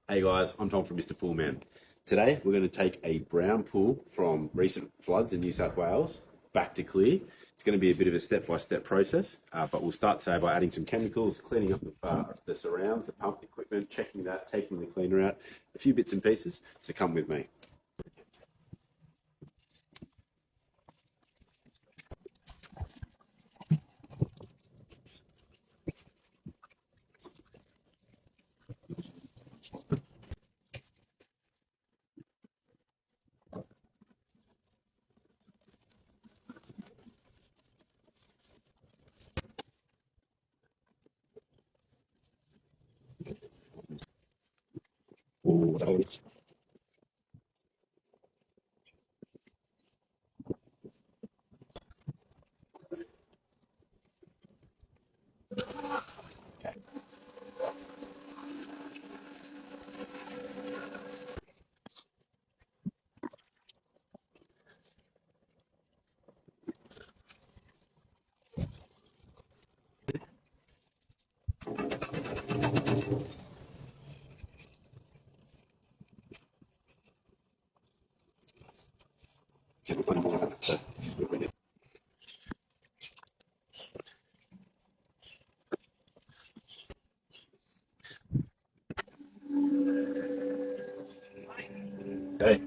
Hey guys, I'm Tom from Mr. Poolman. Today we're going to take a brown pool from recent floods in New South Wales back to clear. It's going to be a bit of a step-by-step process, but we'll start today by adding some chemicals, cleaning up the surrounds, the pump equipment, checking that, taking the cleaner out, a few bits and pieces, so come with me. Okay,